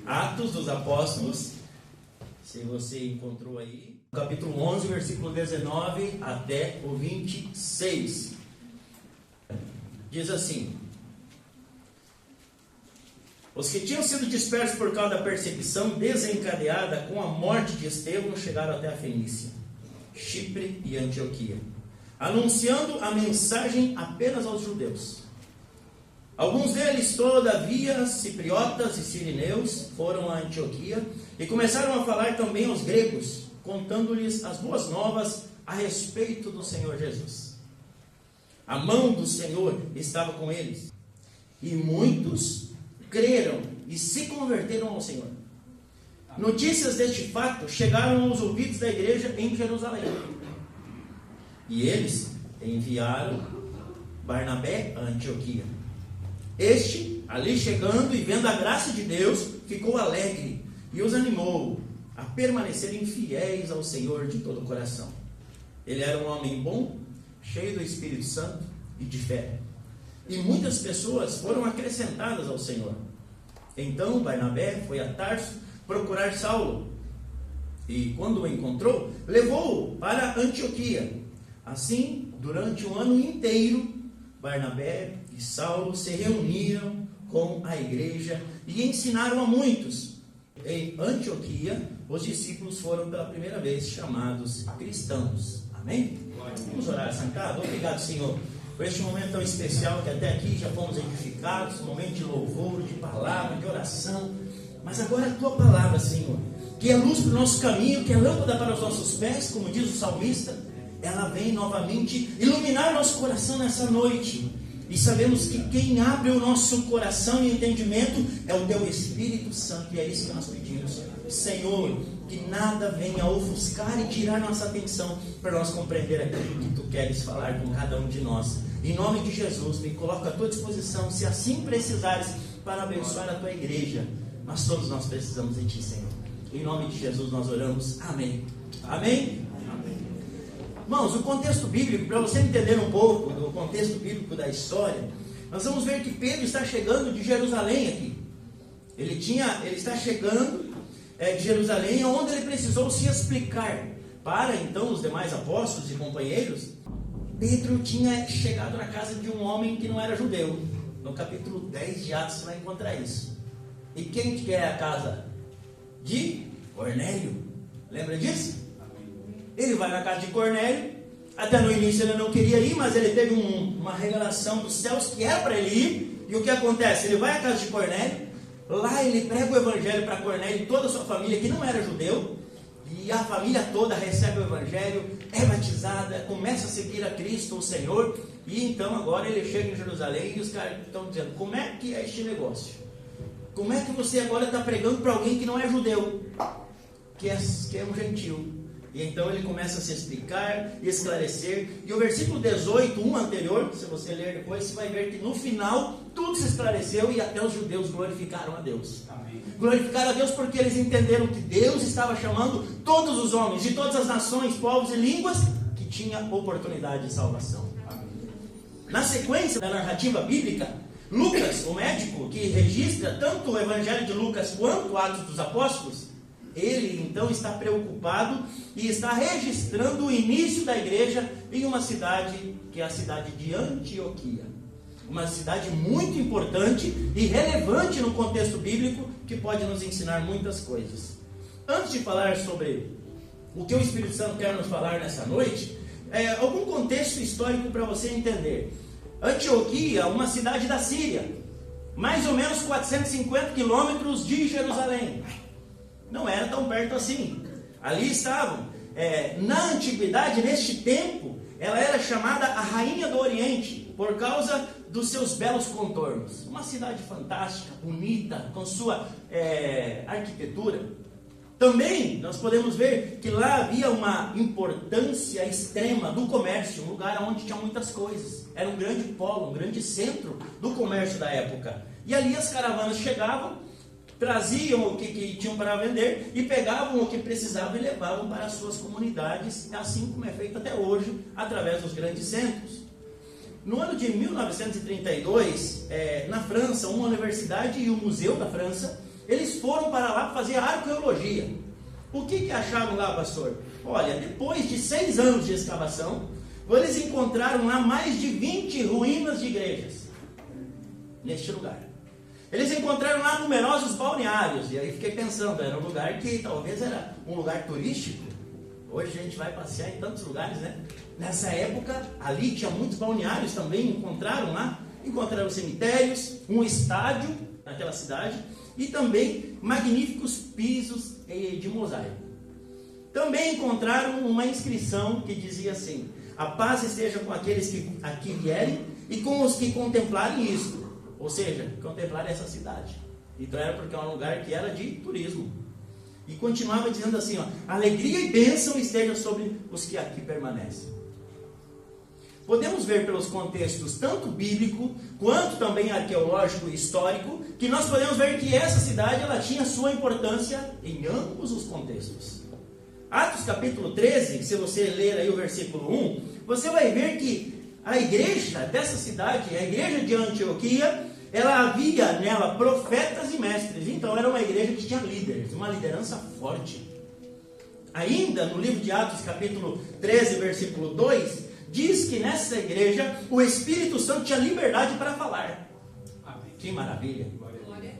Atos dos Apóstolos, se você encontrou aí, capítulo 11, versículo 19 até o 26. Diz assim: os que tinham sido dispersos por causa da perseguição desencadeada com a morte de Estevão chegaram até a Fenícia, Chipre e Antioquia, anunciando a mensagem apenas aos judeus. Alguns deles, todavia, cipriotas e sirineus, foram a Antioquia e começaram a falar também aos gregos, contando-lhes as boas novas a respeito do Senhor Jesus. A mão do Senhor estava com eles, e muitos creram e se converteram ao Senhor. Notícias deste fato chegaram aos ouvidos da igreja em Jerusalém, e eles enviaram Barnabé a Antioquia. Este, ali chegando e vendo a graça de Deus, ficou alegre e os animou a permanecerem fiéis ao Senhor de todo o coração. Ele era um homem bom, cheio do Espírito Santo e de fé, e muitas pessoas foram acrescentadas ao Senhor. Então Barnabé foi a Tarso procurar Saulo, e quando o encontrou, levou-o para Antioquia. Assim, durante um ano inteiro, Barnabé e Saulo se reuniram com a igreja e ensinaram a muitos. Em Antioquia, os discípulos foram pela primeira vez chamados cristãos. Amém? Vamos orar sentado. Obrigado, Senhor, por este momento tão especial que até aqui já fomos edificados, um momento de louvor, de palavra, de oração. Mas agora a Tua palavra, Senhor, que é luz para o nosso caminho, que é lâmpada para os nossos pés, como diz o salmista, ela vem novamente iluminar nosso coração nessa noite. E sabemos que quem abre o nosso coração e entendimento é o Teu Espírito Santo, e é isso que nós pedimos. Senhor, que nada venha ofuscar e tirar nossa atenção para nós compreender aquilo que Tu queres falar com cada um de nós. Em nome de Jesus, me coloco à Tua disposição, se assim precisares, para abençoar a Tua igreja. Mas todos nós precisamos de Ti, Senhor. Em nome de Jesus nós oramos. Amém. Amém? Irmãos, o contexto bíblico, para você entender um pouco do contexto bíblico da história, nós vamos ver que Pedro está chegando de Jerusalém aqui. Ele está chegando de Jerusalém, onde ele precisou se explicar para então os demais apóstolos e companheiros. Pedro tinha chegado na casa de um homem que não era judeu. No capítulo 10 de Atos você vai encontrar isso. E quem que é a casa? De Cornélio. Lembra disso? Ele vai na casa de Cornélio. Até no início ele não queria ir, mas ele teve uma revelação dos céus que era para ele ir. E o que acontece? Ele vai à casa de Cornélio. Lá ele prega o evangelho para Cornélio e toda a sua família que não era judeu. E a família toda recebe o evangelho, é batizada, começa a seguir a Cristo, o Senhor. E então agora ele chega em Jerusalém e os caras estão dizendo: como é que é este negócio? Como é que você agora está pregando para alguém que não é judeu, que é um gentil? E então ele começa a se explicar e esclarecer. E o versículo 18, um anterior, se você ler depois, você vai ver que no final tudo se esclareceu e até os judeus glorificaram a Deus. Amém. Glorificaram a Deus porque eles entenderam que Deus estava chamando todos os homens de todas as nações, povos e línguas que tinham oportunidade de salvação. Amém. Na sequência da narrativa bíblica, Lucas, o médico que registra tanto o Evangelho de Lucas quanto o Atos dos Apóstolos, ele então está preocupado e está registrando o início da igreja em uma cidade que é a cidade de Antioquia. Uma cidade muito importante e relevante no contexto bíblico, que pode nos ensinar muitas coisas. Antes de falar sobre o que o Espírito Santo quer nos falar nessa noite, algum contexto histórico para você entender. Antioquia, uma cidade da Síria, mais ou menos 450 quilômetros de Jerusalém. Não era tão perto assim. Ali estavam. Na antiguidade, neste tempo, ela era chamada a Rainha do Oriente, por causa dos seus belos contornos. Uma cidade fantástica, bonita, com sua arquitetura. Também nós podemos ver que lá havia uma importância extrema do comércio, um lugar onde tinha muitas coisas. Era um grande polo, um grande centro do comércio da época. E ali as caravanas chegavam, traziam o que tinham para vender e pegavam o que precisavam e levavam para as suas comunidades, assim como é feito até hoje, através dos grandes centros. No ano de 1932, na França, uma universidade e o Museu da França eles foram para lá fazer arqueologia. O que acharam lá, pastor? Olha, depois de 6 anos de escavação, eles encontraram lá mais de 20 ruínas de igrejas, neste lugar. Eles encontraram lá numerosos balneários, e aí fiquei pensando, era um lugar que talvez era um lugar turístico. Hoje a gente vai passear em tantos lugares, né? Nessa época, ali tinha muitos balneários também, encontraram cemitérios, um estádio naquela cidade, e também magníficos pisos de mosaico. Também encontraram uma inscrição que dizia assim: a paz esteja com aqueles que aqui vierem e com os que contemplarem isto. Ou seja, contemplarem essa cidade. Então era porque era um lugar que era de turismo. E continuava dizendo assim, ó: alegria e bênção estejam sobre os que aqui permanecem. Podemos ver pelos contextos tanto bíblico quanto também arqueológico e histórico, que nós podemos ver que essa cidade ela tinha sua importância em ambos os contextos. Atos capítulo 13, se você ler aí o versículo 1, você vai ver que a igreja dessa cidade, a igreja de Antioquia, ela havia nela profetas e mestres. Então era uma igreja que tinha líderes, uma liderança forte. Ainda no livro de Atos capítulo 13, versículo 2, diz que nessa igreja o Espírito Santo tinha liberdade para falar. Amém. Que maravilha!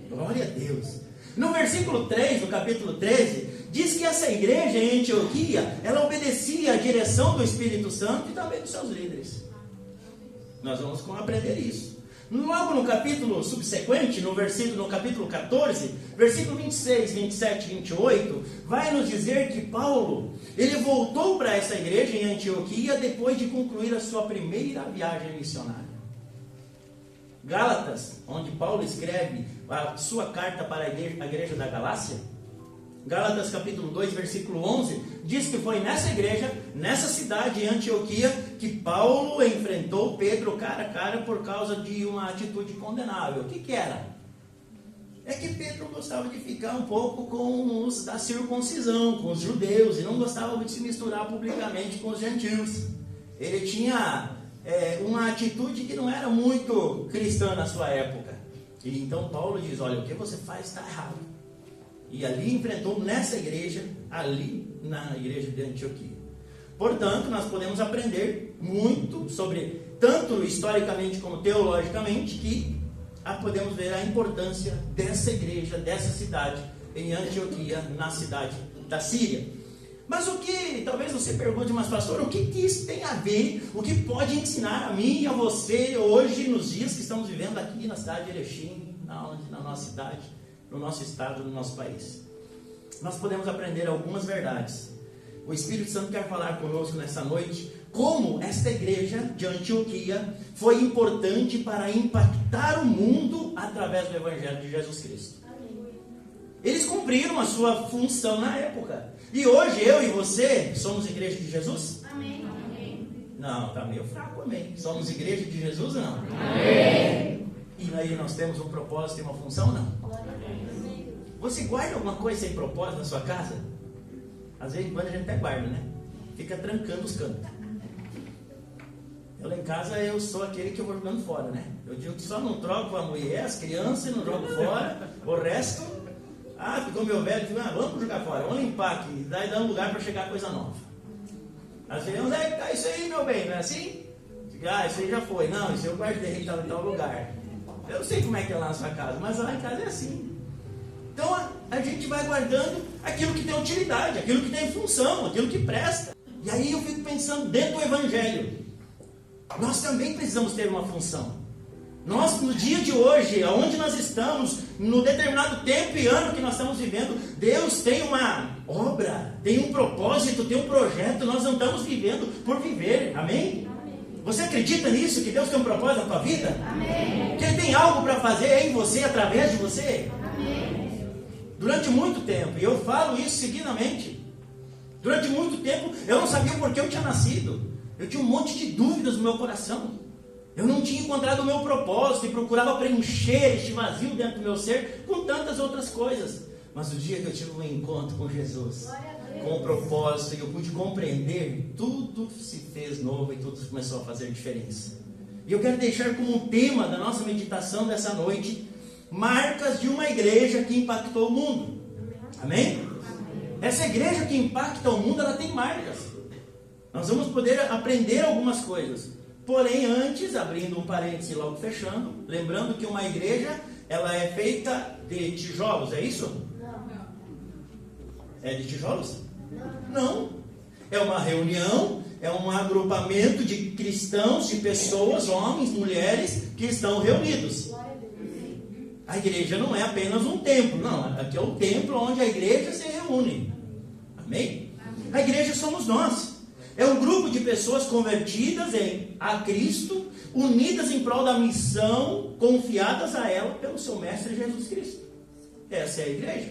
Glória a Deus! No versículo 3, do capítulo 13, diz que essa igreja em Antioquia, ela obedecia à direção do Espírito Santo e também dos seus líderes. Nós vamos aprender isso. Logo no capítulo subsequente, no capítulo 14, versículo 26, 27 e 28, vai nos dizer que Paulo, ele voltou para essa igreja em Antioquia depois de concluir a sua primeira viagem missionária. Gálatas, onde Paulo escreve a sua carta para a igreja da Galácia, Gálatas capítulo 2, versículo 11, diz que foi nessa igreja, nessa cidade em Antioquia, que Paulo enfrentou Pedro cara a cara por causa de uma atitude condenável. O que era? É que Pedro gostava de ficar um pouco com os da circuncisão, com os judeus, e não gostava de se misturar publicamente com os gentios. Ele tinha uma atitude que não era muito cristã na sua época. E então Paulo diz: olha, o que você faz está errado. E ali enfrentou nessa igreja, ali na igreja de Antioquia. Portanto, nós podemos aprender muito sobre, tanto historicamente como teologicamente, que podemos ver a importância dessa igreja, dessa cidade em Antioquia, na cidade da Síria. Mas o que, talvez você pergunte, mas pastor, o que isso tem a ver, o que pode ensinar a mim e a você hoje, nos dias que estamos vivendo aqui na cidade de Erechim, na nossa cidade, no nosso estado, no nosso país? Nós podemos aprender algumas verdades. O Espírito Santo quer falar conosco nessa noite como esta igreja de Antioquia foi importante para impactar o mundo através do Evangelho de Jesus Cristo. Eles cumpriram a sua função na época. E hoje eu e você somos igreja de Jesus? Amém. Não, está meio fraco, amém. Somos igreja de Jesus ou não? Amém. E aí nós temos um propósito e uma função, não? Você guarda alguma coisa sem propósito na sua casa? Às vezes quando a gente até guarda, né? Fica trancando os cantos. Eu lá em casa eu sou aquele que eu vou jogando fora, né? Eu digo que só não troco a mulher, as crianças, não jogo fora. O resto, ficou meu velho, digo, vamos jogar fora, vamos limpar aqui, daí dá um lugar para chegar coisa nova. Às vezes, onde é que tá isso aí, meu bem? Não é assim? Digo, isso aí já foi. Não, isso eu guardei, estava em tal lugar. Eu não sei como é que é lá na sua casa, mas lá em casa é assim. Então a gente vai guardando aquilo que tem utilidade, aquilo que tem função, aquilo que presta. E aí eu fico pensando, dentro do Evangelho, nós também precisamos ter uma função. Nós, no dia de hoje, onde nós estamos, no determinado tempo e ano que nós estamos vivendo, Deus tem uma obra, tem um propósito, tem um projeto. Nós não estamos vivendo por viver, amém? Você acredita nisso, que Deus tem um propósito na tua vida? Amém. Que Ele tem algo para fazer em você, através de você? Amém. Durante muito tempo, e eu falo isso seguidamente, durante muito tempo eu não sabia por que eu tinha nascido. Eu tinha um monte de dúvidas no meu coração. Eu não tinha encontrado o meu propósito e procurava preencher este vazio dentro do meu ser com tantas outras coisas. Mas o dia que eu tive um encontro com Jesus, com o propósito, e eu pude compreender, tudo se fez novo e tudo começou a fazer diferença. E eu quero deixar como tema da nossa meditação dessa noite: marcas de uma igreja que impactou o mundo. Amém? Essa igreja que impacta o mundo, ela tem marcas. Nós vamos poder aprender algumas coisas. Porém, antes, abrindo um parêntese e logo fechando, lembrando que uma igreja, ela é feita de tijolos, é isso? Não. É de tijolos? Não. É uma reunião, é um agrupamento de cristãos, de pessoas, homens, mulheres, que estão reunidos. A igreja não é apenas um templo, não. Aqui é o templo onde a igreja se reúne. Amém? A igreja somos nós. É um grupo de pessoas convertidas a Cristo, unidas em prol da missão, confiadas a ela pelo seu Mestre Jesus Cristo. Essa é a igreja.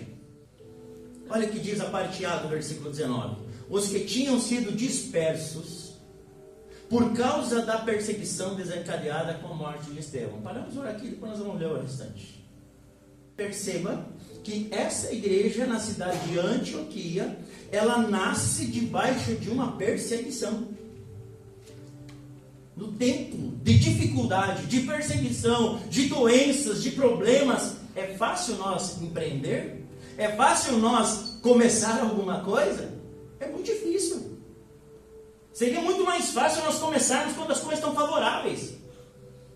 Olha o que diz a parte A do versículo 19. Os que tinham sido dispersos por causa da perseguição desencadeada com a morte de Estevão. Paramos por aqui, depois nós vamos ler o restante. Perceba que essa igreja na cidade de Antioquia, ela nasce debaixo de uma perseguição. No tempo de dificuldade, de perseguição, de doenças, de problemas, é fácil nós empreender? É fácil nós começar alguma coisa? É muito difícil. Seria muito mais fácil nós começarmos quando as coisas estão favoráveis.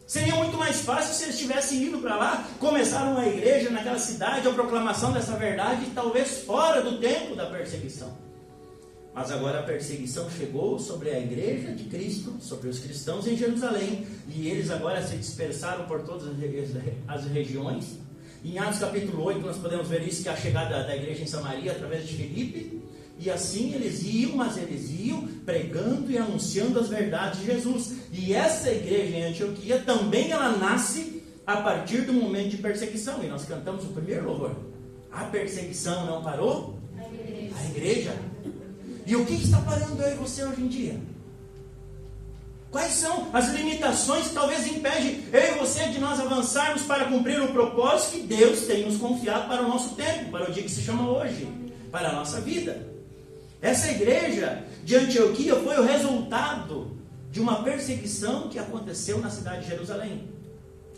Seria muito mais fácil se eles tivessem ido para lá, começaram uma igreja naquela cidade, a proclamação dessa verdade, talvez fora do tempo da perseguição. Mas agora a perseguição chegou sobre a igreja de Cristo, sobre os cristãos em Jerusalém, e eles agora se dispersaram por todas as regiões. Em Atos capítulo 8 nós podemos ver isso, que é a chegada da igreja em Samaria através de Filipe. E assim eles iam pregando e anunciando as verdades de Jesus. E essa igreja em Antioquia também ela nasce a partir do momento de perseguição. E nós cantamos o primeiro louvor. A perseguição não parou? A igreja. E o que está parando eu e você hoje em dia? Quais são as limitações que talvez impedem eu e você de nós avançarmos para cumprir o propósito que Deus tem nos confiado para o nosso tempo, para o dia que se chama hoje, para a nossa vida? Essa igreja de Antioquia foi o resultado de uma perseguição que aconteceu na cidade de Jerusalém.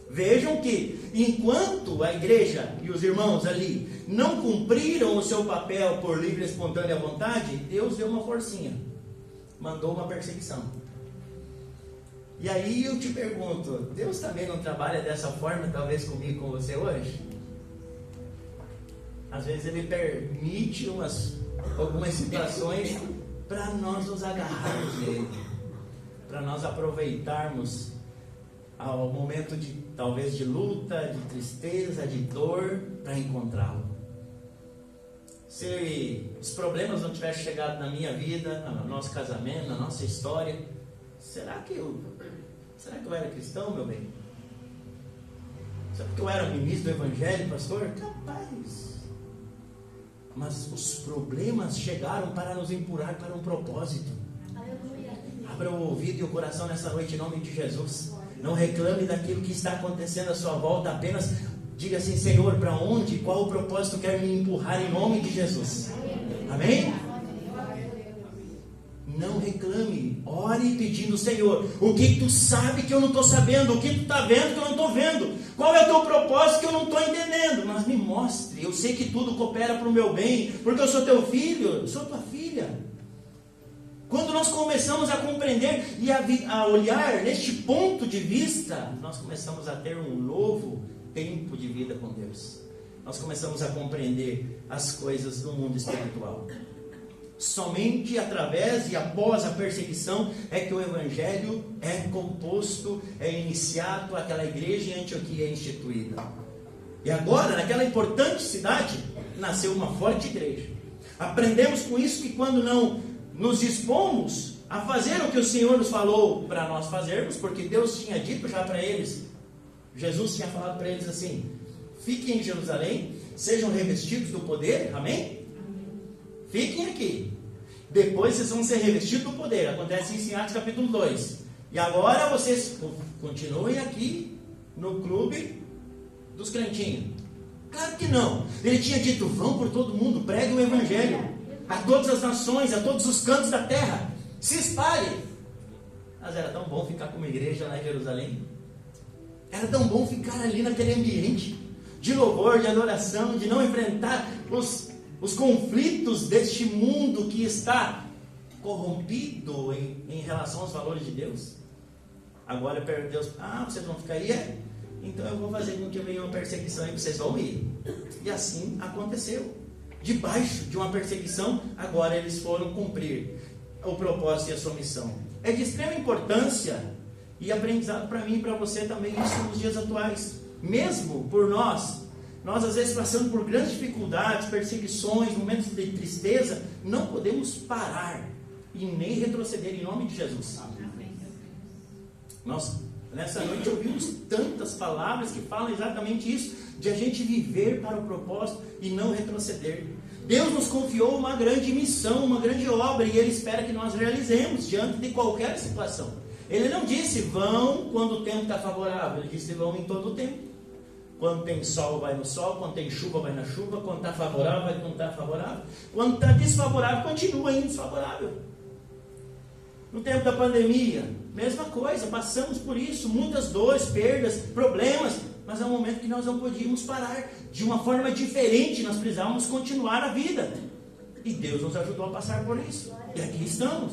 Vejam que, enquanto a igreja e os irmãos ali não cumpriram o seu papel por livre e espontânea vontade, Deus deu uma forcinha, mandou uma perseguição. E aí eu te pergunto, Deus também não trabalha dessa forma, talvez comigo e com você hoje? Às vezes Ele permite algumas situações para nós nos agarrarmos nele, para nós aproveitarmos ao momento de talvez de luta, de tristeza, de dor, para encontrá-lo. Se os problemas não tivessem chegado na minha vida, no nosso casamento, na nossa história, será que eu era cristão, meu bem? Será que eu era ministro do Evangelho, pastor? Capaz. Mas os problemas chegaram para nos empurrar para um propósito. Aleluia. Abra o ouvido e o coração nessa noite em nome de Jesus. Não reclame daquilo que está acontecendo à sua volta, apenas diga assim: Senhor, para onde, qual o propósito quer me empurrar em nome de Jesus? Amém? Não reclame, ore pedindo: Senhor, o que tu sabe que eu não estou sabendo? O que tu está vendo que eu não estou vendo? Qual é o teu propósito que eu não estou entendendo? Mas me mostre, eu sei que tudo coopera para o meu bem, porque eu sou teu filho, eu sou tua filha. Quando nós começamos a compreender e a olhar neste ponto de vista, nós começamos a ter um novo tempo de vida com Deus. Nós começamos a compreender as coisas do mundo espiritual. Somente através e após a perseguição é que o Evangelho é composto, é iniciado, aquela igreja em Antioquia é instituída. E agora, naquela importante cidade, nasceu uma forte igreja. Aprendemos com isso que quando não nos dispomos a fazer o que o Senhor nos falou para nós fazermos, porque Deus tinha dito já para eles, Jesus tinha falado para eles assim: fiquem em Jerusalém, sejam revestidos do poder, amém? Fiquem aqui, depois vocês vão ser revestidos do poder. Acontece isso em Atos capítulo 2. E agora vocês continuem aqui no clube dos crentinhos. Claro que não. Ele tinha dito: vão por todo mundo, preguem o Evangelho a todas as nações, a todos os cantos da terra, se espalhem. Mas era tão bom ficar com uma igreja lá em Jerusalém. Era tão bom ficar ali naquele ambiente. de louvor, de adoração, de não enfrentar os conflitos deste mundo que está corrompido em relação aos valores de Deus. Agora Deus, vocês vão ficar aí? Então eu vou fazer com que venha uma perseguição e vocês vão ir. E assim aconteceu. Debaixo de uma perseguição, agora eles foram cumprir o propósito e a sua missão. É de extrema importância e aprendizado para mim e para você também isso nos dias atuais. Mesmo por nós às vezes passando por grandes dificuldades, perseguições, momentos de tristeza, não podemos parar e nem retroceder em nome de Jesus. Nós, nessa noite, ouvimos tantas palavras que falam exatamente isso, de a gente viver para o propósito e não retroceder. Deus nos confiou uma grande missão, uma grande obra, e Ele espera que nós realizemos diante de qualquer situação. Ele não disse vão quando o tempo está favorável, Ele disse vão em todo o tempo. Quando tem sol, vai no sol. Quando tem chuva, vai na chuva. Quando está favorável, vai quando está favorável. Quando está desfavorável, continua indo desfavorável. No tempo da pandemia, mesma coisa, passamos por isso, muitas dores, perdas, problemas, mas é um momento que nós não podíamos parar. De uma forma diferente, nós precisávamos continuar a vida. E Deus nos ajudou a passar por isso. E aqui estamos.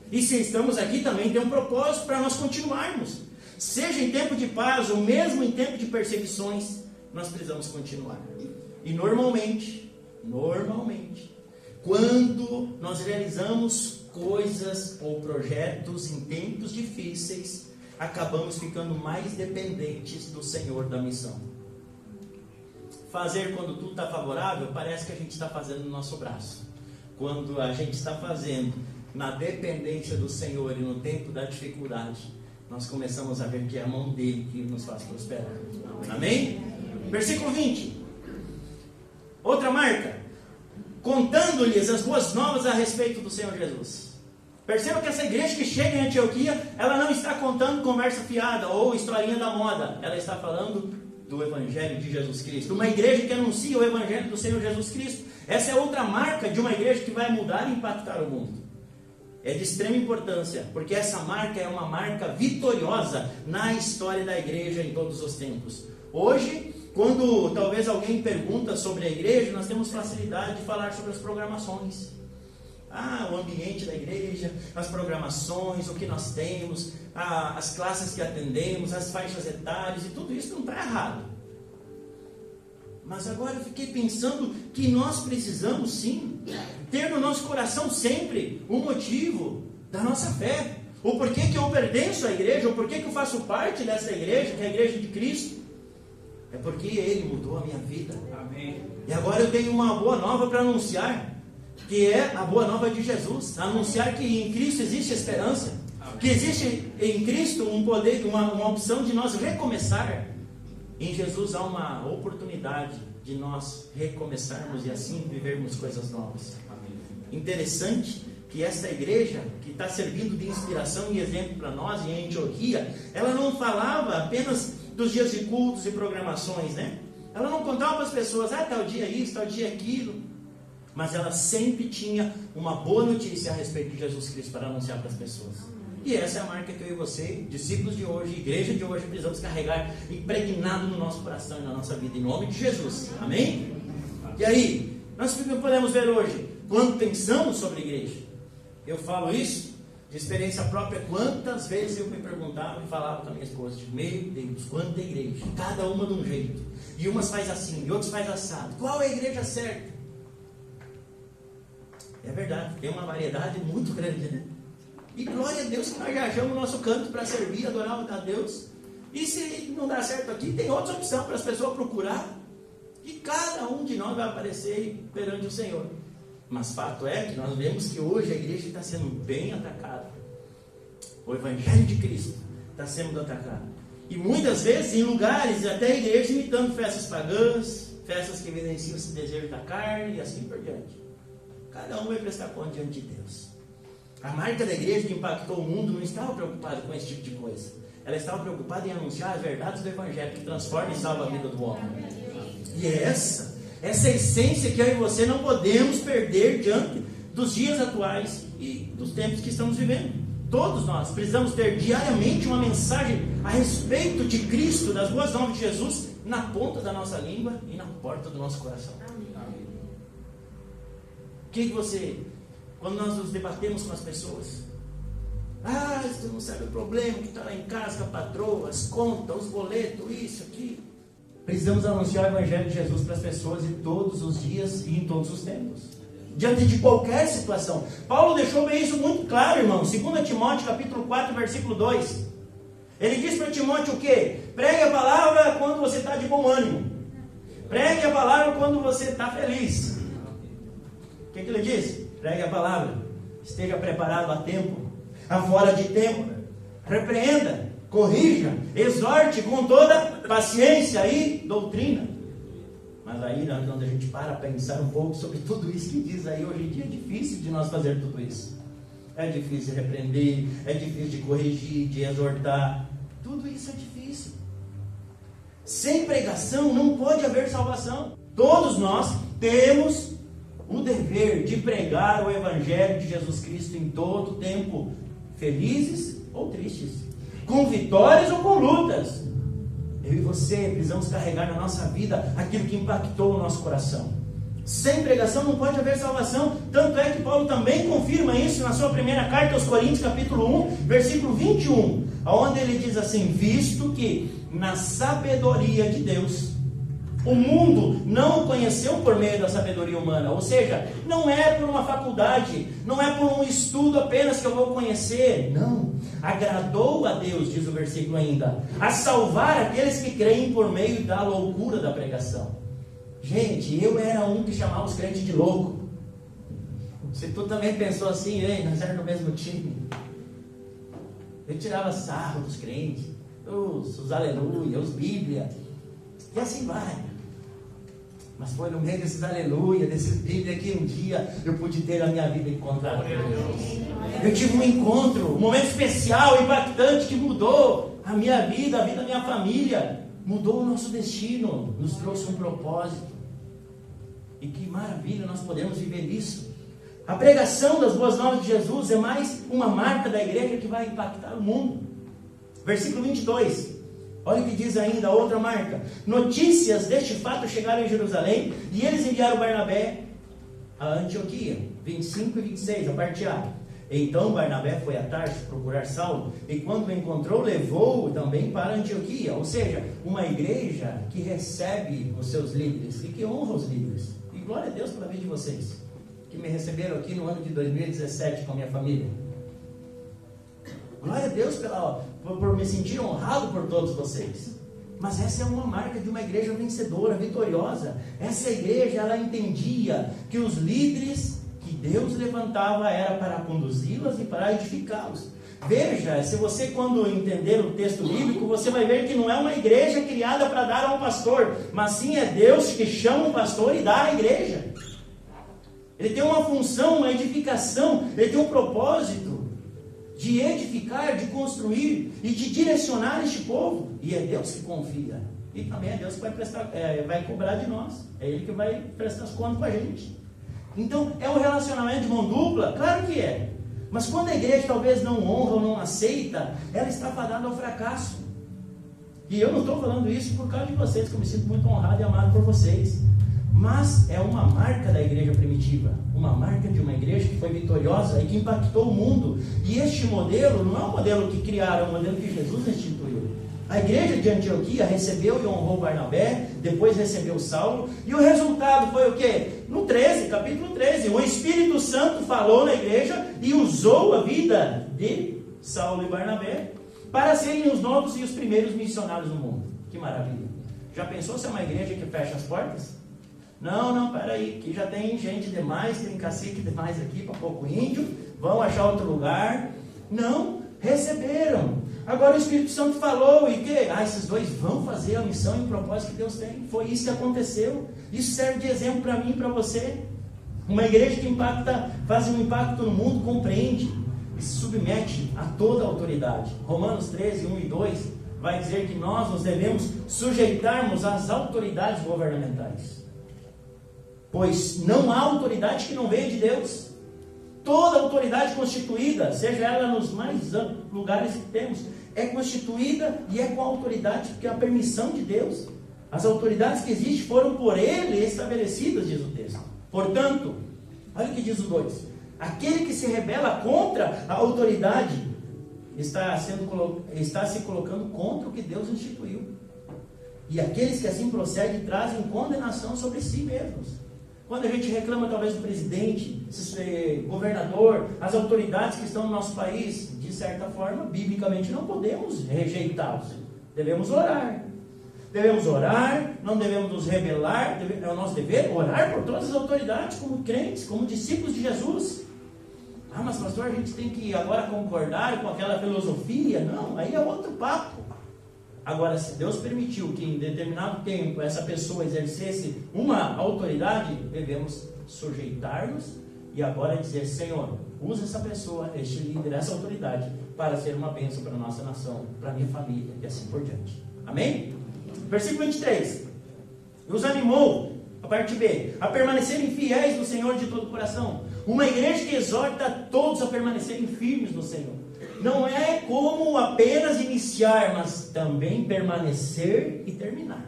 E se estamos aqui, também tem um propósito para nós continuarmos. Seja em tempo de paz ou mesmo em tempo de perseguições, nós precisamos continuar. E normalmente, quando nós realizamos coisas ou projetos em tempos difíceis, acabamos ficando mais dependentes do Senhor da missão. Fazer quando tudo está favorável, parece que a gente está fazendo no nosso braço. Quando a gente está fazendo na dependência do Senhor e no tempo da dificuldade, nós começamos a ver que é a mão dele que nos faz prosperar. Amém? Versículo 20. Outra marca. Contando-lhes as boas novas a respeito do Senhor Jesus. Perceba que essa igreja que chega em Antioquia, ela não está contando conversa fiada ou historinha da moda. Ela está falando do Evangelho de Jesus Cristo. Uma igreja que anuncia o Evangelho do Senhor Jesus Cristo. Essa é outra marca de uma igreja que vai mudar e impactar o mundo. É de extrema importância, porque essa marca é uma marca vitoriosa na história da igreja em todos os tempos. Hoje, quando talvez alguém pergunta sobre a igreja, nós temos facilidade de falar sobre as programações. O ambiente da igreja, as programações, o que nós temos, as classes que atendemos, as faixas etárias, e tudo isso não está errado. Mas agora eu fiquei pensando que nós precisamos sim ter no nosso coração sempre um motivo da nossa fé. O porquê que eu pertenço à igreja, o porquê que eu faço parte dessa igreja, que é a igreja de Cristo. É porque Ele mudou a minha vida. Amém. E agora eu tenho uma boa nova para anunciar, que é a boa nova de Jesus. Anunciar que em Cristo existe esperança. Amém. Que existe em Cristo um poder, uma opção de nós recomeçar. Em Jesus há uma oportunidade de nós recomeçarmos e assim vivermos coisas novas. Amém. Interessante que esta igreja, que está servindo de inspiração e exemplo para nós em Antioquia, ela não falava apenas dos dias de cultos e programações, né? Ela não contava para as pessoas, tal dia isso, tal dia aquilo. Mas ela sempre tinha uma boa notícia a respeito de Jesus Cristo para anunciar para as pessoas. E essa é a marca que eu e você, discípulos de hoje, igreja de hoje, precisamos carregar impregnado no nosso coração e na nossa vida, em nome de Jesus. Amém? E aí, nós podemos ver hoje, quando pensamos sobre a igreja, eu falo isso de experiência própria. Quantas vezes eu me perguntava e falava com a minha esposa, meu Deus, quanta igreja, cada uma de um jeito, e umas faz assim, e outras faz assado, qual é a igreja certa? É verdade, tem uma variedade muito grande, né? E glória a Deus que nós já achamos o nosso canto para servir, adorar a Deus. E se não dá certo aqui, tem outra opção para as pessoas procurar. E cada um de nós vai aparecer perante o Senhor. Mas fato é que nós vemos que hoje a igreja está sendo bem atacada. O Evangelho de Cristo está sendo atacado. E muitas vezes em lugares, até a igreja imitando festas pagãs, festas que evidenciam esse desejo da carne e assim por diante. Cada um vai prestar conta diante de Deus. A marca da igreja que impactou o mundo não estava preocupada com esse tipo de coisa. Ela estava preocupada em anunciar as verdades do Evangelho que transforma e salva a vida do homem. E é essa essência que eu e você não podemos perder diante dos dias atuais e dos tempos que estamos vivendo. Todos nós precisamos ter diariamente uma mensagem a respeito de Cristo, das boas novas de Jesus, na ponta da nossa língua e na porta do nosso coração. O que você, quando nós nos debatemos com as pessoas, você não sabe o problema que está lá em casa com a patroa, as contas, os boletos, isso, aqui. Precisamos anunciar o Evangelho de Jesus para as pessoas em todos os dias e em todos os tempos, diante de qualquer situação. Paulo deixou bem isso muito claro, irmão. 2 Timóteo capítulo 4, versículo 2. Ele diz para Timóteo o quê? Pregue a palavra quando você está de bom ânimo. Pregue a palavra quando você está feliz. O que ele diz? Pregue a palavra. Esteja preparado a tempo, a fora de tempo. Repreenda, corrija, exorte com toda paciência e doutrina. Mas aí, quando a gente para pensar um pouco sobre tudo isso que diz aí, hoje em dia é difícil de nós fazer tudo isso. É difícil de repreender, é difícil de corrigir, de exortar. Tudo isso é difícil. Sem pregação não pode haver salvação. Todos nós temos o dever de pregar o Evangelho de Jesus Cristo em todo tempo, felizes ou tristes, com vitórias ou com lutas. Eu e você precisamos carregar na nossa vida aquilo que impactou o nosso coração. Sem pregação não pode haver salvação. Tanto é que Paulo também confirma isso na sua primeira carta aos Coríntios, capítulo 1, versículo 21, onde ele diz assim: visto que na sabedoria de Deus o mundo não o conheceu por meio da sabedoria humana. Ou seja, não é por uma faculdade, não é por um estudo apenas que eu vou conhecer. Não, agradou a Deus, diz o versículo ainda, a salvar aqueles que creem por meio da loucura da pregação. Gente, eu era um que chamava os crentes de louco. Se tu também pensou assim, nós éramos do mesmo time. Eu tirava sarro dos crentes, os aleluia, os bíblia, e assim vai. Mas foi no meio desses aleluia, desses bíblia, que um dia eu pude ter a minha vida encontrada com Deus. Eu tive um encontro, um momento especial, impactante, que mudou a minha vida, a vida da minha família. Mudou o nosso destino, nos trouxe um propósito. E que maravilha nós podemos viver isso. A pregação das boas novas de Jesus é mais uma marca da igreja que vai impactar o mundo. Versículo 22. Olha o que diz ainda a outra marca. Notícias deste fato chegaram em Jerusalém e eles enviaram Barnabé a Antioquia. 25 e 26, a parte A. Então Barnabé foi a Tarso procurar Saulo, e quando o encontrou, levou-o também para Antioquia. Ou seja, uma igreja que recebe os seus líderes e que honra os líderes. E glória a Deus pela vida de vocês, que me receberam aqui no ano de 2017 com a minha família. Glória a Deus por me sentir honrado por todos vocês. Mas essa é uma marca de uma igreja vencedora, vitoriosa. Essa igreja, ela entendia que os líderes que Deus levantava era para conduzi-las e para edificá-los. Veja, se você quando entender o texto bíblico, você vai ver que não é uma igreja criada para dar a um pastor, mas sim é Deus que chama o pastor e dá à igreja. Ele tem uma função, uma edificação, ele tem um propósito de edificar, de construir e de direcionar este povo. E é Deus que confia. E também é Deus que vai cobrar de nós. É Ele que vai prestar as contas para a gente. Então, é um relacionamento de mão dupla? Claro que é. Mas quando a igreja talvez não honra ou não aceita, ela está fadada ao fracasso. E eu não estou falando isso por causa de vocês, que eu me sinto muito honrado e amado por vocês. Mas é uma marca da igreja primitiva, uma marca de uma igreja que foi vitoriosa e que impactou o mundo. E este modelo não é um modelo que criaram, é um modelo que Jesus instituiu. A igreja de Antioquia recebeu e honrou Barnabé, depois recebeu Saulo, e o resultado foi o quê? No 13, capítulo 13, o Espírito Santo falou na igreja e usou a vida de Saulo e Barnabé para serem os novos e os primeiros missionários do mundo. Que maravilha! Já pensou se é uma igreja que fecha as portas? Não, peraí, que já tem gente demais, tem cacique demais aqui para pouco índio, vão achar outro lugar. Não, receberam. Agora o Espírito Santo falou, e que? Esses dois vão fazer a missão e o propósito que Deus tem. Foi isso que aconteceu. Isso serve de exemplo para mim e para você. Uma igreja que impacta, faz um impacto no mundo, compreende e se submete a toda a autoridade. Romanos 13, 1 e 2 vai dizer que nós nos devemos sujeitarmos às autoridades governamentais. Pois não há autoridade que não venha de Deus. Toda autoridade constituída, seja ela nos mais amplos lugares que temos, é constituída e é com autoridade, porque é a permissão de Deus. As autoridades que existem foram por ele estabelecidas, diz o texto. Portanto, olha o que diz o 2. Aquele que se rebela contra a autoridade está se colocando contra o que Deus instituiu. E aqueles que assim procedem trazem condenação sobre si mesmos. Quando a gente reclama talvez do presidente, governador, as autoridades que estão no nosso país, de certa forma, biblicamente não podemos rejeitá-los. Devemos orar. Devemos orar, não devemos nos rebelar, é o nosso dever orar por todas as autoridades, como crentes, como discípulos de Jesus. Ah, mas pastor, a gente tem que agora concordar com aquela filosofia? Não, aí é outro papo. Agora, se Deus permitiu que em determinado tempo essa pessoa exercesse uma autoridade, devemos sujeitar-nos e agora dizer: Senhor, usa essa pessoa, este líder, essa autoridade, para ser uma bênção para a nossa nação, para a minha família e assim por diante. Amém? Versículo 23. E os animou, a parte B, a permanecerem fiéis no Senhor de todo o coração. Uma igreja que exorta todos a permanecerem firmes no Senhor. Não é como apenas iniciar, mas também permanecer e terminar.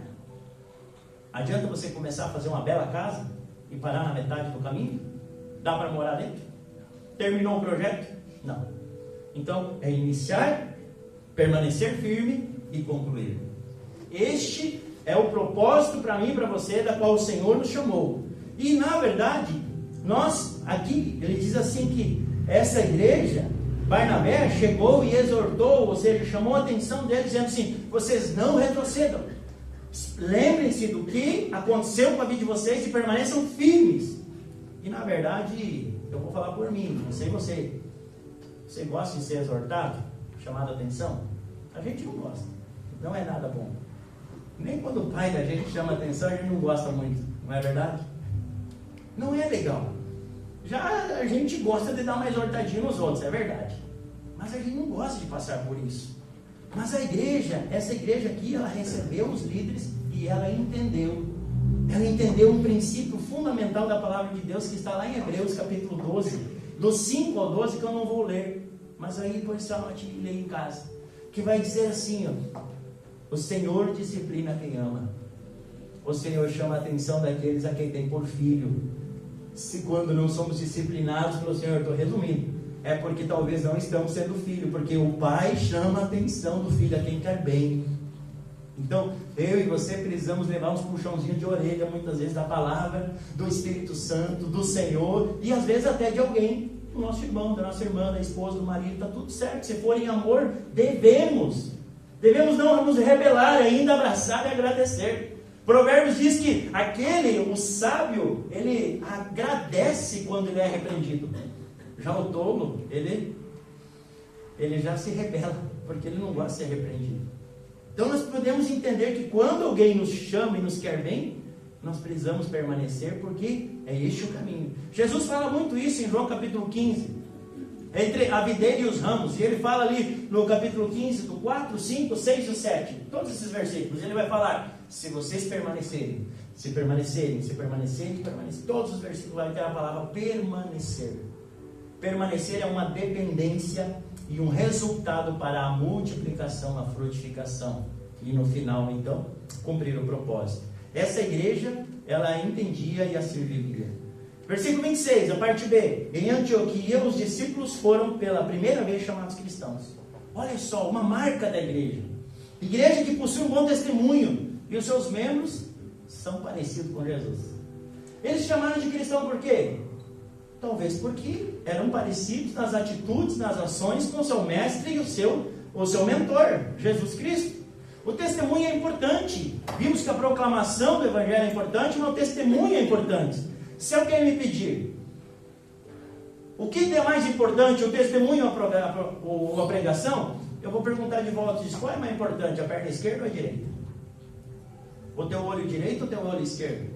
Adianta você começar a fazer uma bela casa e parar na metade do caminho? Dá para morar dentro? Terminou o projeto? Não. Então, é iniciar, permanecer firme e concluir. Este é o propósito para mim e para você, da qual o Senhor nos chamou. E, na verdade, nós aqui, ele diz assim que essa igreja, Barnabé chegou e exortou, ou seja, chamou a atenção deles, dizendo assim: vocês não retrocedam. Lembrem-se do que aconteceu com a vida de vocês e permaneçam firmes. E, na verdade, eu vou falar por mim, não sei você. Você gosta de ser exortado? Chamado a atenção? A gente não gosta. Não é nada bom. Nem quando o pai da gente chama a atenção, a gente não gosta muito. Não é verdade? Não é legal. Já a gente gosta de dar uma exortadinha nos outros, é verdade. Mas a gente não gosta de passar por isso. Mas a igreja, essa igreja aqui, ela recebeu os líderes e ela entendeu. Ela entendeu um princípio fundamental da palavra de Deus que está lá em Hebreus capítulo 12, do 5 ao 12, que eu não vou ler. Mas aí depois você lê em casa. Que vai dizer assim, ó: o Senhor disciplina quem ama. O Senhor chama a atenção daqueles a quem tem por filho. Se quando não somos disciplinados pelo Senhor, estou resumindo, é porque talvez não estamos sendo filho, porque o Pai chama a atenção do filho a quem quer bem. Então, eu e você precisamos levar uns puxãozinhos de orelha, muitas vezes, da palavra, do Espírito Santo, do Senhor, e às vezes até de alguém, do nosso irmão, da nossa irmã, da esposa, do marido, está tudo certo. Se for em amor, devemos não nos rebelar, ainda abraçar e agradecer. Provérbios diz que o sábio, ele agradece quando ele é repreendido. Já o tolo, ele já se rebela, porque ele não gosta de ser repreendido. Então nós podemos entender que quando alguém nos chama e nos quer bem, nós precisamos permanecer, porque é este o caminho. Jesus fala muito isso em João capítulo 15, entre a videira e os ramos, e ele fala ali no capítulo 15, do 4, 5, 6 e 7, todos esses versículos, ele vai falar: se vocês permanecerem, todos os versículos vai ter a palavra permanecer. Permanecer é uma dependência e um resultado para a multiplicação, a frutificação, e no final, então, cumprir o propósito. Essa igreja, ela entendia e assim vivia. Versículo 26, a parte B. Em Antioquia, os discípulos foram pela primeira vez chamados cristãos. Olha só, uma marca da igreja. Igreja que possui um bom testemunho, e os seus membros são parecidos com Jesus. Eles chamaram de cristão por quê? Talvez porque eram parecidos nas atitudes, nas ações com o seu mestre e o seu mentor, Jesus Cristo. O testemunho é importante. Vimos que a proclamação do Evangelho é importante, mas o testemunho é importante. Se alguém me pedir, o que é mais importante, o testemunho ou a pregação? Eu vou perguntar de volta: qual é mais importante, a perna esquerda ou a direita? O teu olho direito ou o teu olho esquerdo?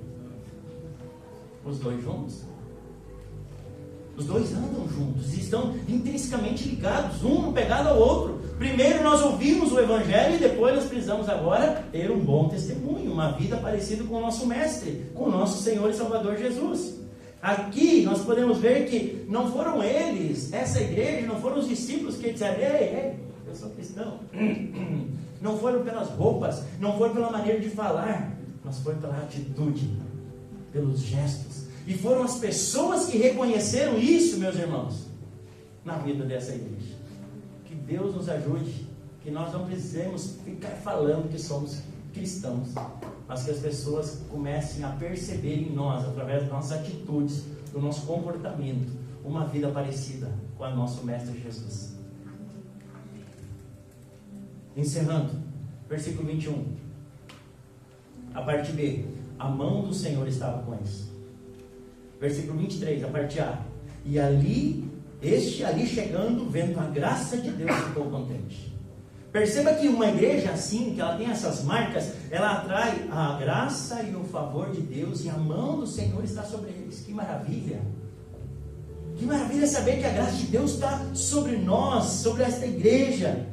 Os dois juntos? Os dois andam juntos e estão intrinsecamente ligados, um pegado ao outro. Primeiro nós ouvimos o Evangelho e depois nós precisamos agora ter um bom testemunho, uma vida parecida com o nosso Mestre, com o nosso Senhor e Salvador Jesus. Aqui nós podemos ver que não foram eles, essa igreja, não foram os discípulos que disseram: ei, eu eu sou cristão. Não foram pelas roupas, não foi pela maneira de falar, mas foi pela atitude, pelos gestos. E foram as pessoas que reconheceram isso, meus irmãos, na vida dessa igreja. Que Deus nos ajude, que nós não precisemos ficar falando que somos cristãos, mas que as pessoas comecem a perceber em nós, através das nossas atitudes, do nosso comportamento, uma vida parecida com a nosso Mestre Jesus. Encerrando, versículo 21, a parte B, a mão do Senhor estava com eles. Versículo 23, a parte A, e ali chegando, vendo a graça de Deus, ficou contente. Perceba que uma igreja assim, que ela tem essas marcas, ela atrai a graça e o favor de Deus, e a mão do Senhor está sobre eles. Que maravilha! Que maravilha saber que a graça de Deus está sobre nós, sobre esta igreja,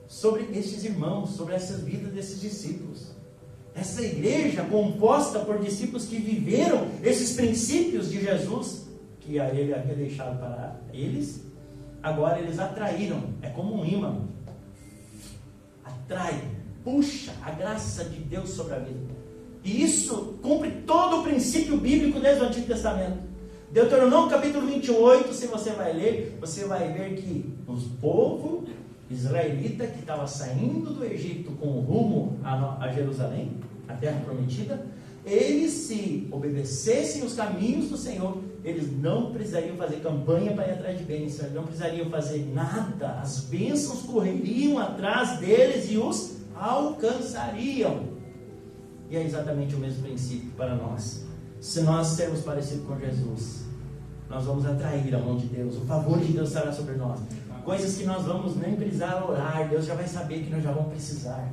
sobre estes irmãos, sobre essas vidas desses discípulos. Essa igreja composta por discípulos que viveram esses princípios de Jesus, que a ele havia deixado para eles, agora eles atraíram, é como um imã, atrai, puxa a graça de Deus sobre a vida. E isso cumpre todo o princípio bíblico desde o Antigo Testamento. Deuteronômio capítulo 28, se você vai ler, você vai ver que os povos israelita que estava saindo do Egito com rumo a Jerusalém, a terra prometida, eles, se obedecessem os caminhos do Senhor, eles não precisariam fazer campanha para ir atrás de bênçãos, não precisariam fazer nada, as bênçãos correriam atrás deles e os alcançariam. E é exatamente o mesmo princípio para nós. Se nós sermos parecidos com Jesus, nós vamos atrair a mão de Deus, o favor de Deus estará sobre nós. Coisas que nós vamos nem precisar orar, Deus já vai saber que nós já vamos precisar.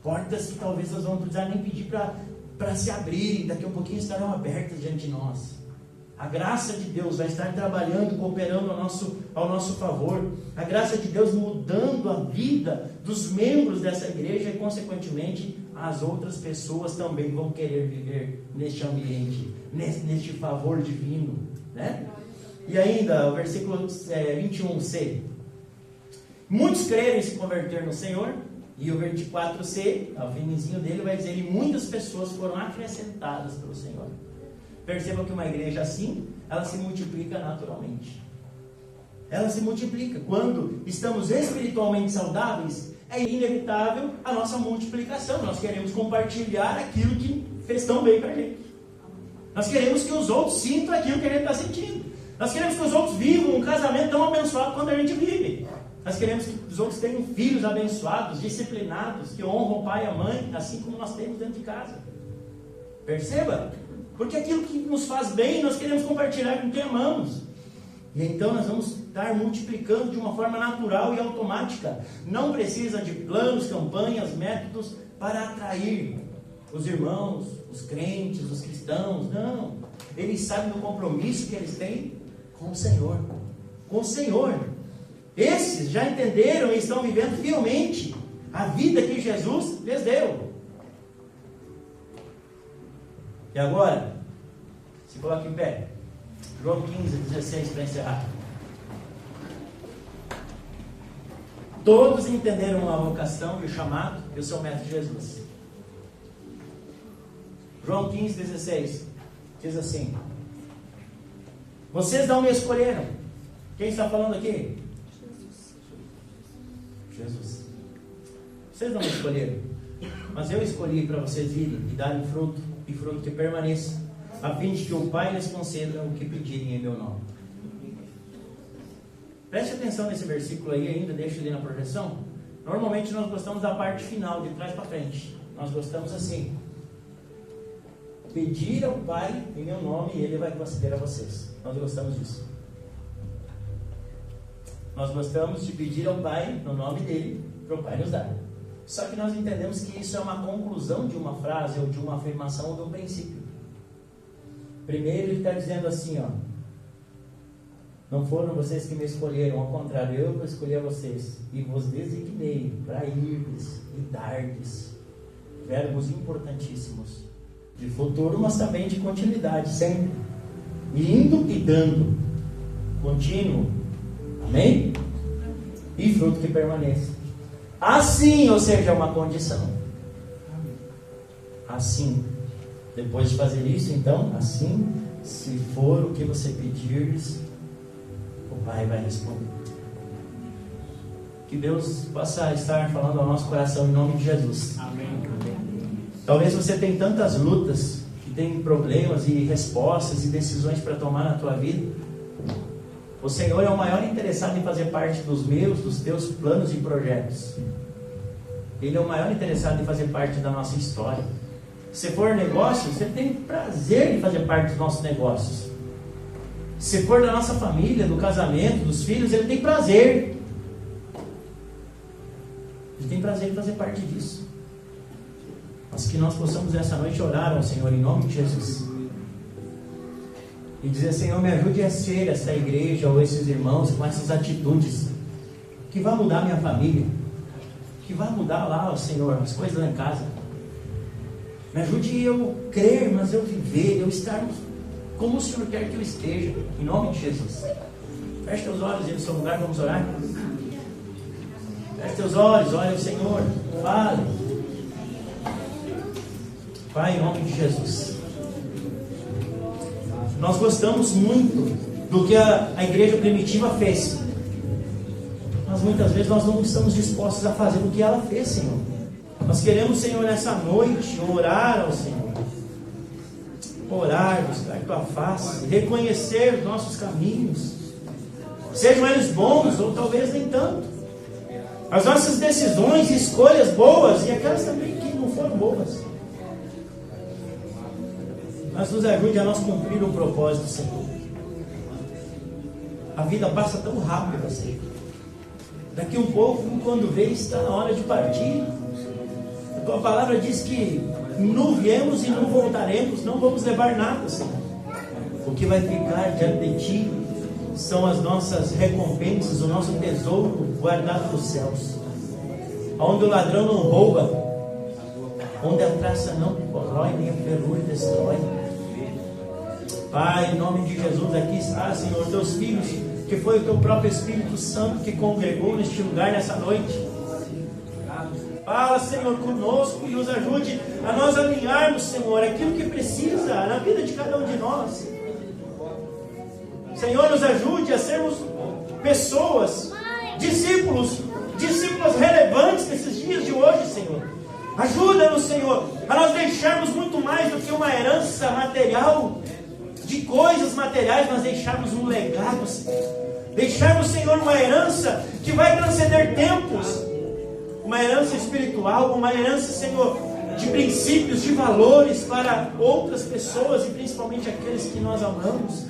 Portas que talvez nós vamos precisar nem pedir para se abrirem, daqui a um pouquinho estarão abertas diante de nós. A graça de Deus vai estar trabalhando, cooperando ao nosso favor. A graça de Deus mudando a vida dos membros dessa igreja e, consequentemente, as outras pessoas também vão querer viver neste ambiente, neste favor divino, né? E ainda, o versículo 21c. Muitos creram e se converteram no Senhor. E o 24c, o finzinho dele vai dizer: e muitas pessoas foram acrescentadas pelo Senhor. Perceba que uma igreja assim, ela se multiplica naturalmente. Ela se multiplica. Quando estamos espiritualmente saudáveis, é inevitável a nossa multiplicação. Nós queremos compartilhar aquilo que fez tão bem para a gente. Nós queremos que os outros sintam aquilo que a gente está sentindo. Nós queremos que os outros vivam um casamento tão abençoado quanto a gente vive. Nós queremos que os outros tenham filhos abençoados, disciplinados, que honram o pai e a mãe, assim como nós temos dentro de casa. Perceba? Porque aquilo que nos faz bem, nós queremos compartilhar com quem amamos. E então nós vamos estar multiplicando de uma forma natural e automática. Não precisa de planos, campanhas, métodos para atrair os irmãos, os crentes, os cristãos. Não. Eles sabem do compromisso que eles têm com o Senhor. Com o Senhor. Esses já entenderam e estão vivendo fielmente a vida que Jesus lhes deu. E agora, se coloque em pé. João 15, 16 para encerrar. Todos entenderam a vocação e o chamado e o seu mestre Jesus. João 15, 16 diz assim: vocês não me escolheram. Quem está falando aqui? Jesus. Vocês não me escolheram, mas eu escolhi para vocês irem e darem fruto, e fruto que permaneça, a fim de que o Pai lhes conceda o que pedirem em meu nome. Preste atenção nesse versículo aí ainda, deixa ele na projeção. Normalmente nós gostamos da parte final, de trás para frente. Nós gostamos assim: pedir ao Pai em meu nome e Ele vai conceder a vocês. Nós gostamos disso. Nós gostamos de pedir ao Pai, no nome dele, para o Pai nos dar. Só que nós entendemos que isso é uma conclusão de uma frase, ou de uma afirmação, ou de um princípio. Primeiro ele está dizendo assim, ó: não foram vocês que me escolheram, ao contrário, eu escolhi a vocês, e vos designei para irdes e dardes. Verbos importantíssimos, de futuro, mas também de continuidade, sempre. Indo e dando, contínuo. Amém? e fruto que permaneça. Assim, ou seja, é uma condição. Assim, depois de fazer isso, então, assim, se for o que você pedires, o Pai vai responder. Que Deus possa estar falando ao nosso coração em nome de Jesus. Amém. Talvez você tenha tantas lutas, que tem problemas e respostas e decisões para tomar na tua vida. O Senhor é o maior interessado em fazer parte dos meus, dos teus planos e projetos. Ele é o maior interessado em fazer parte da nossa história. Se for negócio, você tem prazer em fazer parte dos nossos negócios. Se for da nossa família, do casamento, dos filhos, Ele tem prazer. Ele tem prazer em fazer parte disso. Mas que nós possamos essa noite orar ao Senhor em nome de Jesus. E dizer: Senhor, me ajude a ser essa igreja ou esses irmãos com essas atitudes que vai mudar minha família, que vai mudar lá, Senhor, as coisas lá em casa. Me ajude eu crer, mas eu viver, eu estar como o Senhor quer que eu esteja, em nome de Jesus. Feche teus olhos aí no seu lugar, vamos orar. Feche teus olhos, olha o Senhor, fale. Pai, em nome de Jesus. Nós gostamos muito do que a igreja primitiva fez, mas muitas vezes nós não estamos dispostos a fazer o que ela fez, Senhor. Nós queremos, Senhor, nessa noite, orar ao Senhor. Orar, buscar tua face, reconhecer os nossos caminhos, sejam eles bons ou talvez nem tanto. As nossas decisões e escolhas boas e aquelas também que não foram boas. Mas nos ajude a nós cumprir o propósito, Senhor. A vida passa tão rápido, Senhor. Daqui um pouco, quando vê, está na hora de partir. A tua palavra diz que não viemos e não voltaremos, não vamos levar nada, Senhor. O que vai ficar diante de Ti são as nossas recompensas, o nosso tesouro guardado nos céus, onde o ladrão não rouba, onde a traça não corrói, nem a ferrugem destrói. Pai, em nome de Jesus, aqui está, Senhor, teus filhos, que foi o teu próprio Espírito Santo que congregou neste lugar nessa noite. Fala, Senhor, conosco e nos ajude a nós alinharmos, Senhor, aquilo que precisa na vida de cada um de nós. Senhor, nos ajude a sermos pessoas, discípulos relevantes nesses dias de hoje, Senhor. Ajuda-nos, Senhor, a nós deixarmos muito mais do que uma herança material, de coisas materiais, mas deixarmos um legado, Senhor. Deixarmos, Senhor, uma herança que vai transcender tempos, uma herança espiritual, uma herança, Senhor, de princípios, de valores para outras pessoas e principalmente aqueles que nós amamos.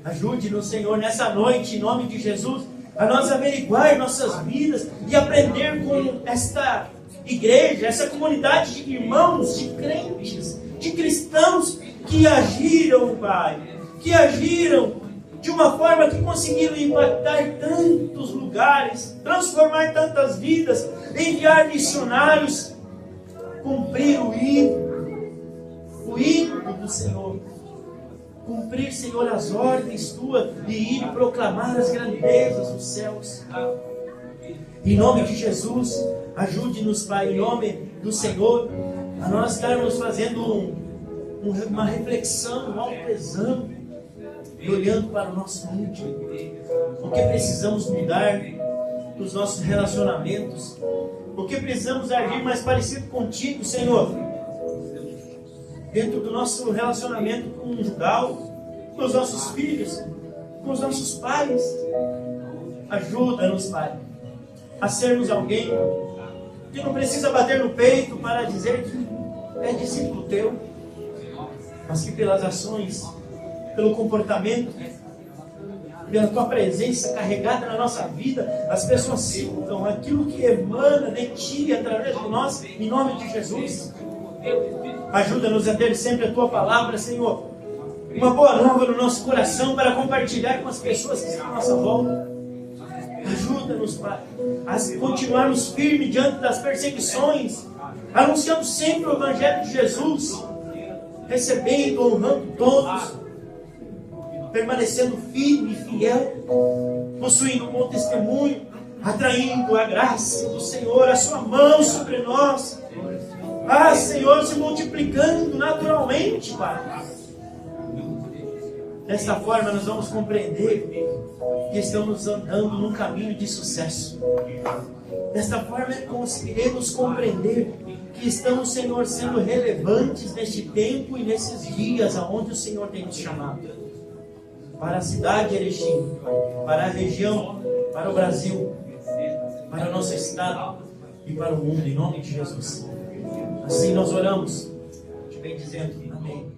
Ajude-nos, Senhor, nessa noite, em nome de Jesus, a nós averiguar nossas vidas e aprender com esta igreja, essa comunidade de irmãos, de crentes, de cristãos que agiram, Pai, que agiram de uma forma que conseguiram impactar tantos lugares, transformar tantas vidas, enviar missionários, cumprir o hino do Senhor, cumprir, Senhor, as ordens tuas e ir proclamar as grandezas dos céus. Em nome de Jesus, ajude-nos, Pai, em nome do Senhor, a nós estarmos fazendo uma reflexão, um autoexame, e olhando para o nosso íntimo, o que precisamos mudar nos nossos relacionamentos, o que precisamos agir mais parecido contigo, Senhor, dentro do nosso relacionamento conjugal, com os nossos filhos, com os nossos pais. Ajuda-nos, Pai, a sermos alguém que não precisa bater no peito para dizer que é discípulo teu, mas que pelas ações, pelo comportamento, pela tua presença carregada na nossa vida, as pessoas sintam aquilo que emana de ti através de nós, em nome de Jesus. Ajuda-nos a ter sempre a tua palavra, Senhor, uma boa nova no nosso coração para compartilhar com as pessoas que estão à nossa volta. Ajuda-nos, Pai, a continuarmos firmes diante das perseguições, anunciando sempre o Evangelho de Jesus, recebendo, honrando todos, permanecendo firme e fiel, possuindo um bom testemunho, atraindo a graça do Senhor, a sua mão sobre nós. Ah, Senhor, se multiplicando naturalmente, Pai. Desta forma nós vamos compreender que estamos andando num caminho de sucesso. Desta forma conseguiremos compreender que estamos, Senhor, sendo relevantes neste tempo e nesses dias aonde o Senhor tem nos chamado. Para a cidade de Erechim, para a região, para o Brasil, para o nosso estado e para o mundo, em nome de Jesus. Assim nós oramos, te bem dizendo, amém.